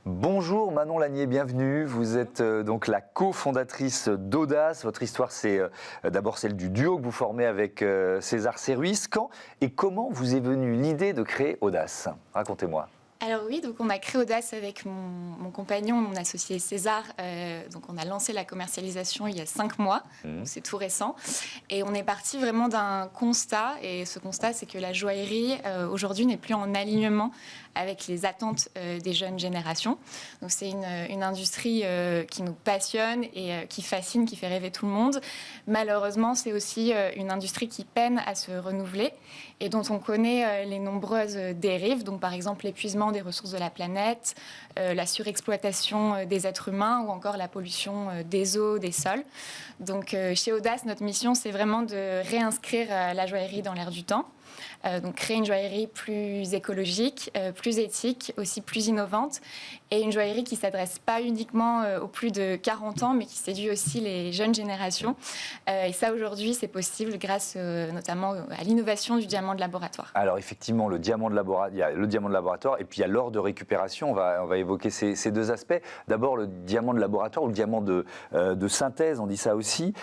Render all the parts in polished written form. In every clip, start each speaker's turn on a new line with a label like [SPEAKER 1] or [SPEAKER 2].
[SPEAKER 1] Bonjour Manon Lanier, bienvenue. Vous êtes donc la cofondatrice d'Audace. Votre histoire, c'est d'abord celle du duo que vous formez avec César Serruis. Quand et comment vous est venue l'idée de créer Audace? Racontez-moi.
[SPEAKER 2] Alors oui, donc on a créé Audace avec mon compagnon, mon associé César. Donc on a lancé la commercialisation il y a 5 mois, donc c'est tout récent. Et on est parti vraiment d'un constat, et ce constat, c'est que la joaillerie aujourd'hui n'est plus en alignement avec les attentes des jeunes générations. Donc c'est une industrie qui nous passionne et qui fascine, qui fait rêver tout le monde. Malheureusement, c'est aussi une industrie qui peine à se renouveler et dont on connaît les nombreuses dérives, donc par exemple l'épuisement des ressources de la planète, la surexploitation des êtres humains ou encore la pollution des eaux, des sols. Donc chez Audace, notre mission, c'est vraiment de réinscrire la joaillerie dans l'air du temps. Donc créer une joaillerie plus écologique, plus éthique, aussi plus innovante, et une joaillerie qui ne s'adresse pas uniquement aux plus de 40 ans, mais qui séduit aussi les jeunes générations. Et ça, aujourd'hui, c'est possible grâce notamment à l'innovation du diamant de laboratoire.
[SPEAKER 1] Alors effectivement, il y a le diamant de laboratoire et puis il y a l'or de récupération. On va évoquer ces deux aspects. D'abord, le diamant de laboratoire ou le diamant de synthèse, on dit ça aussi.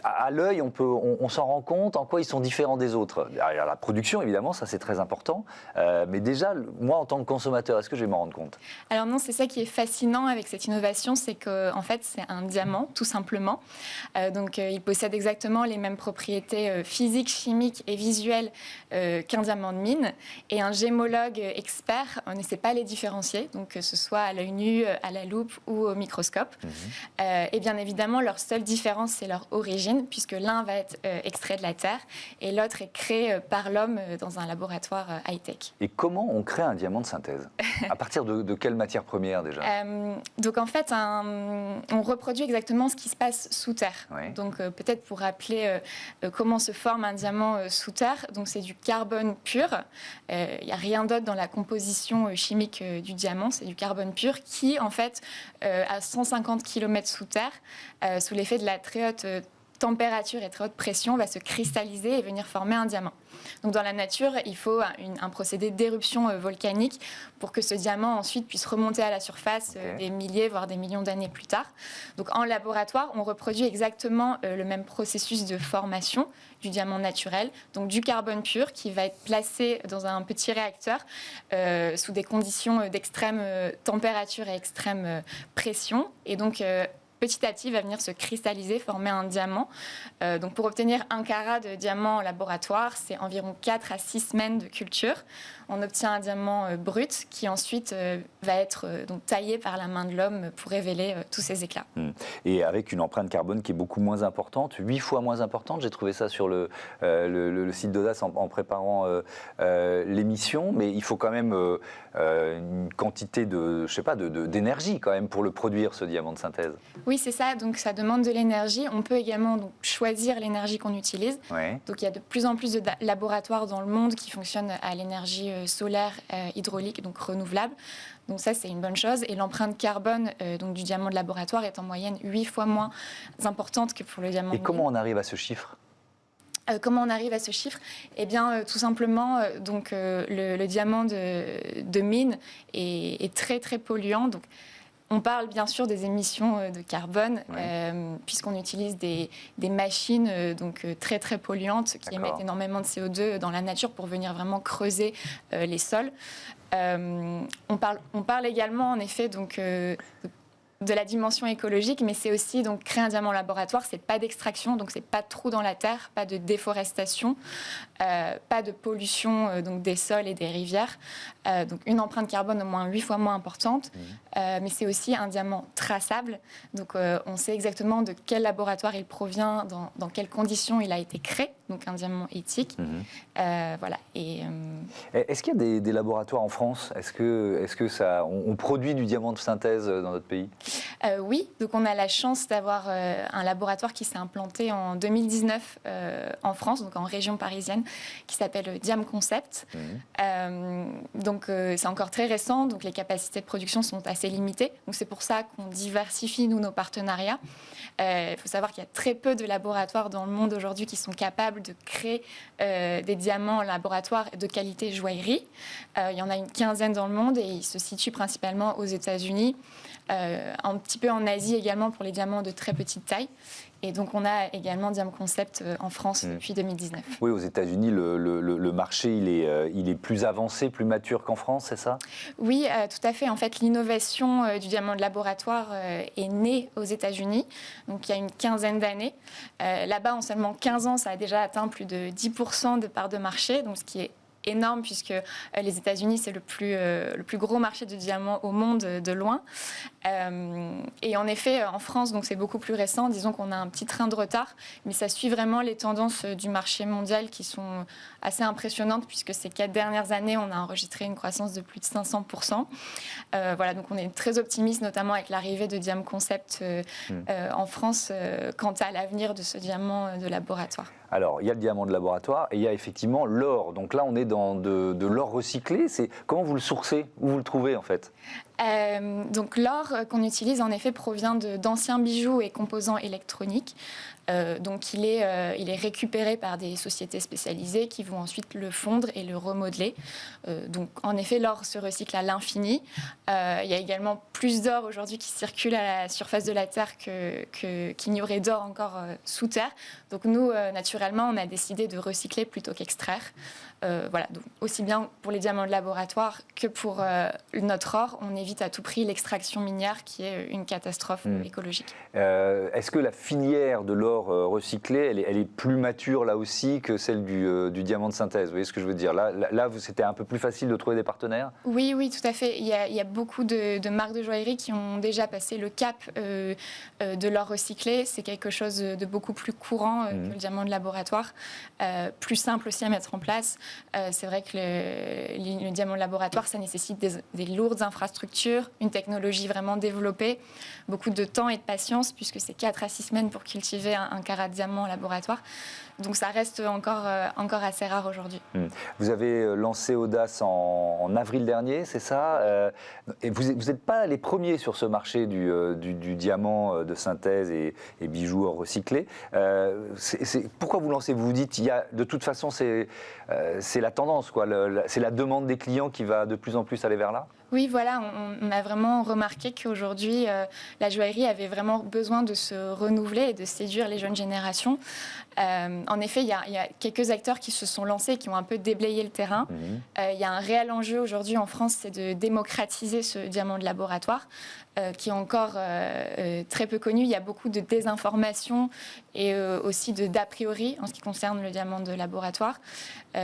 [SPEAKER 1] À l'œil, on s'en rend compte en quoi ils sont différents des autres. Alors, la production, évidemment, ça c'est très important. Mais déjà, moi, en tant que consommateur, est-ce que je vais m'en rendre compte?
[SPEAKER 2] Alors non, c'est ça qui est fascinant avec cette innovation, c'est qu'en fait, c'est un diamant, tout simplement. Donc, il possède exactement les mêmes propriétés physiques, chimiques et visuelles qu'un diamant de mine. Et un gémologue expert ne sait pas les différencier, donc que ce soit à l'œil nu, à la loupe ou au microscope. Et bien évidemment, leur seule différence, c'est leur origine, puisque l'un va être extrait de la Terre et l'autre est créé par l'homme dans un laboratoire high-tech.
[SPEAKER 1] Et comment on crée un diamant de synthèse? À partir de quelle matière première déjà?
[SPEAKER 2] Donc en fait, on reproduit exactement ce qui se passe sous terre.
[SPEAKER 1] Oui.
[SPEAKER 2] Donc peut-être pour rappeler comment se forme un diamant sous terre, donc c'est du carbone pur. Il n'y a rien d'autre dans la composition chimique du diamant, c'est du carbone pur qui en fait à 150 km sous terre, sous l'effet de la très haute température et très haute pression, va se cristalliser et venir former un diamant. Donc dans la nature, il faut un procédé d'éruption volcanique pour que ce diamant ensuite puisse remonter à la surface des milliers, voire des millions d'années plus tard. Donc en laboratoire, on reproduit exactement le même processus de formation du diamant naturel, donc du carbone pur qui va être placé dans un petit réacteur sous des conditions d'extrême température et extrême pression. Et donc petit à petit, va venir se cristalliser, former un diamant. Donc pour obtenir 1 carat de diamant en laboratoire, c'est environ 4 à 6 semaines de culture. On obtient un diamant brut qui ensuite va être donc taillé par la main de l'homme pour révéler tous ses éclats.
[SPEAKER 1] Et avec une empreinte carbone qui est beaucoup moins importante, 8 fois moins importante. J'ai trouvé ça sur le site d'Audace en préparant l'émission. Mais il faut quand même une quantité d'énergie quand même pour le produire, ce diamant de synthèse.
[SPEAKER 2] Oui, c'est ça. Donc, ça demande de l'énergie. On peut également donc, choisir l'énergie qu'on utilise.
[SPEAKER 1] Ouais.
[SPEAKER 2] Donc, il y a de plus en plus de laboratoires dans le monde qui fonctionnent à l'énergie solaire, hydraulique, donc renouvelable. Donc, ça, c'est une bonne chose. Et l'empreinte carbone donc, du diamant de laboratoire est en moyenne 8 fois moins importante que pour le diamant de mine.
[SPEAKER 1] Et comment on arrive à ce chiffre?
[SPEAKER 2] Comment on arrive à ce chiffre? Eh bien, tout simplement, donc, le diamant de mine est très, très polluant. Donc, on parle bien sûr des émissions de carbone, puisqu'on utilise des machines donc, très très polluantes qui émettent énormément de CO2 dans la nature pour venir vraiment creuser les sols. On parle également en effet donc, de la dimension écologique, mais c'est aussi donc créer un diamant en laboratoire, c'est pas d'extraction, donc c'est pas de trou dans la terre, pas de déforestation, pas de pollution donc des sols et des rivières. Donc une empreinte carbone au moins 8 fois moins importante, mais c'est aussi un diamant traçable. Donc on sait exactement de quel laboratoire il provient, dans quelles conditions il a été créé, donc un diamant éthique. Voilà.
[SPEAKER 1] Est-ce qu'il y a des laboratoires en France? Est-ce que on produit du diamant de synthèse dans notre pays?
[SPEAKER 2] Oui, donc on a la chance d'avoir un laboratoire qui s'est implanté en 2019 en France, donc en région parisienne, qui s'appelle Diam Concept. Donc c'est encore très récent, donc les capacités de production sont assez limitées. Donc c'est pour ça qu'on diversifie, nous, nos partenariats. Il faut savoir qu'il y a très peu de laboratoires dans le monde aujourd'hui qui sont capables de créer des diamants en laboratoire de qualité joaillerie. Il y en a une quinzaine dans le monde et ils se situent principalement aux États-Unis, un petit peu en Asie également pour les diamants de très petite taille. Et donc, on a également Diam Concept en France depuis 2019.
[SPEAKER 1] Oui, aux États-Unis, le marché, il est plus avancé, plus mature qu'en France, c'est ça?
[SPEAKER 2] Oui, tout à fait. En fait, l'innovation du diamant de laboratoire est née aux États-Unis, donc il y a une quinzaine d'années. Là-bas, en seulement 15 ans, ça a déjà atteint plus de 10% de part de marché, donc ce qui est énorme puisque les États-Unis, c'est le plus gros marché de diamants au monde de loin. Et en effet, en France, donc c'est beaucoup plus récent. Disons qu'on a un petit train de retard, mais ça suit vraiment les tendances du marché mondial qui sont assez impressionnantes puisque ces 4 dernières années, on a enregistré une croissance de plus de 500%. Voilà, donc on est très optimiste, notamment avec l'arrivée de Diam Concept en France quant à l'avenir de ce diamant de laboratoire.
[SPEAKER 1] Alors, il y a le diamant de laboratoire et il y a effectivement l'or. Donc là, on est dans de l'or recyclé. Comment vous le sourcez? Où vous le trouvez, en fait?
[SPEAKER 2] Donc l'or qu'on utilise, en effet, provient d'anciens bijoux et composants électroniques. Donc il est récupéré par des sociétés spécialisées qui vont ensuite le fondre et le remodeler. Donc en effet, l'or se recycle à l'infini. Il y a également plus d'or aujourd'hui qui circule à la surface de la Terre qu'il n'y aurait d'or encore sous terre. Donc nous, naturellement, on a décidé de recycler plutôt qu'extraire. Voilà, donc aussi bien pour les diamants de laboratoire que pour notre or, on évite à tout prix l'extraction minière qui est une catastrophe écologique.
[SPEAKER 1] Est-ce que la filière de l'or recyclé, elle est plus mature là aussi que celle du diamant de synthèse? Vous voyez ce que je veux dire? Là, c'était un peu plus facile de trouver des partenaires?
[SPEAKER 2] Oui, oui, tout à fait. Il y a beaucoup de marques de joaillerie qui ont déjà passé le cap de l'or recyclé. C'est quelque chose de beaucoup plus courant que le diamant de laboratoire, plus simple aussi à mettre en place. C'est vrai que le diamant de laboratoire, ça nécessite des lourdes infrastructures, une technologie vraiment développée, beaucoup de temps et de patience, puisque c'est 4 à 6 semaines pour cultiver un carat de diamant en laboratoire. Donc ça reste encore assez rare aujourd'hui.
[SPEAKER 1] Vous avez lancé Audace en avril dernier, c'est ça? Et vous n'êtes pas les premiers sur ce marché du diamant de synthèse et bijoux recyclés. Pourquoi vous lancez? Vous vous dites, de toute façon, c'est la tendance, quoi. C'est la demande des clients qui va de plus en plus aller vers là?
[SPEAKER 2] Oui, voilà, on a vraiment remarqué qu'aujourd'hui, la joaillerie avait vraiment besoin de se renouveler et de séduire les jeunes générations. En effet, il y a quelques acteurs qui se sont lancés et qui ont un peu déblayé le terrain. Il y a un réel enjeu aujourd'hui en France, c'est de démocratiser ce diamant de laboratoire, qui est encore très peu connu. Il y a beaucoup de désinformation et aussi d'a priori en ce qui concerne le diamant de laboratoire,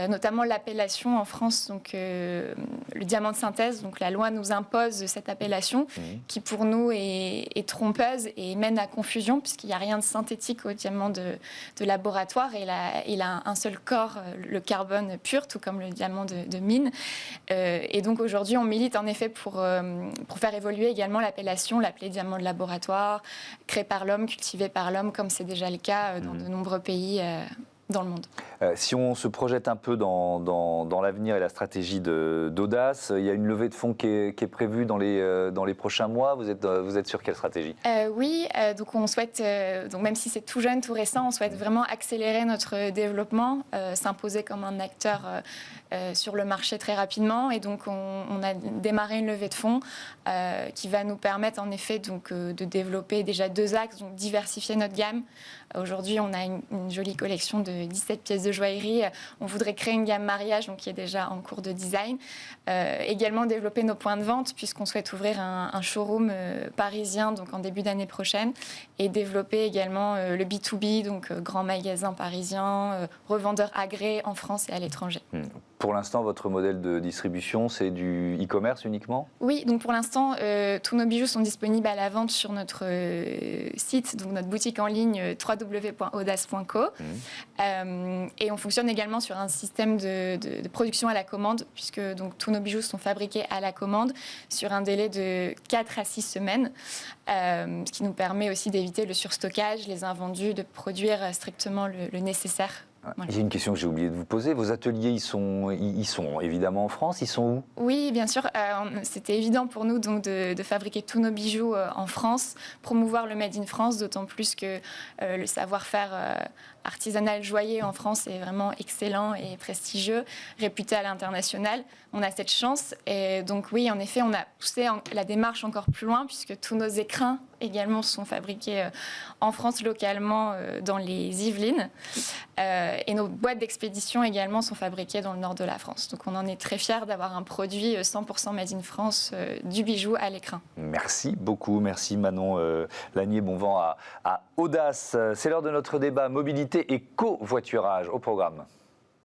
[SPEAKER 2] notamment l'appellation en France, donc le diamant de synthèse. Donc la loi nous impose cette appellation qui pour nous est trompeuse et mène à confusion puisqu'il n'y a rien de synthétique au diamant de laboratoire et il a un seul corps, le carbone pur, tout comme le diamant de mine. Et donc aujourd'hui, on milite en effet pour faire évoluer également l'appellation, l'appeler diamant de laboratoire, créé par l'homme, cultivé par l'homme, comme c'est déjà le cas dans de nombreux pays dans le monde.
[SPEAKER 1] Si on se projette un peu dans l'avenir et la stratégie d'Audace, il y a une levée de fonds qui est prévue dans les prochains mois. Vous êtes sur quelle stratégie?
[SPEAKER 2] Oui, donc on souhaite, donc même si c'est tout jeune, tout récent, on souhaite vraiment accélérer notre développement, s'imposer comme un acteur sur le marché très rapidement. Et donc on a démarré une levée de fonds qui va nous permettre en effet donc, de développer déjà 2 axes, donc diversifier notre gamme. Aujourd'hui, on a une jolie collection de 17 pièces de joaillerie. On voudrait créer une gamme mariage, donc qui est déjà en cours de design. Également développer nos points de vente, puisqu'on souhaite ouvrir un showroom parisien donc en début d'année prochaine. Et développer également le B2B, donc grand magasin parisien, revendeurs agréés en France et à l'étranger.
[SPEAKER 1] Pour l'instant, votre modèle de distribution, c'est du e-commerce uniquement?
[SPEAKER 2] Oui, donc pour l'instant, tous nos bijoux sont disponibles à la vente sur notre site, donc notre boutique en ligne www.audace.co. Et on fonctionne également sur un système de production à la commande, puisque donc, tous nos bijoux sont fabriqués à la commande sur un délai de 4 à 6 semaines, ce qui nous permet aussi d'éviter le surstockage, les invendus, de produire strictement le nécessaire. Voilà.
[SPEAKER 1] J'ai une question que j'ai oublié de vous poser. Vos ateliers, ils sont évidemment en France. Ils sont où?
[SPEAKER 2] Oui, bien sûr. C'était évident pour nous donc, de fabriquer tous nos bijoux en France, promouvoir le Made in France, d'autant plus que le savoir-faire artisanal joaillier en France est vraiment excellent et prestigieux, réputé à l'international. On a cette chance. Et donc oui, en effet, on a poussé la démarche encore plus loin, puisque tous nos écrins également sont fabriqués en France, localement, dans les Yvelines. Et nos boîtes d'expédition également sont fabriquées dans le nord de la France. Donc on en est très fiers d'avoir un produit 100% Made in France, du bijou à l'écrin.
[SPEAKER 1] Merci beaucoup, merci Manon Lanier, bon vent à Audace. C'est l'heure de notre débat mobilité et covoiturage au programme.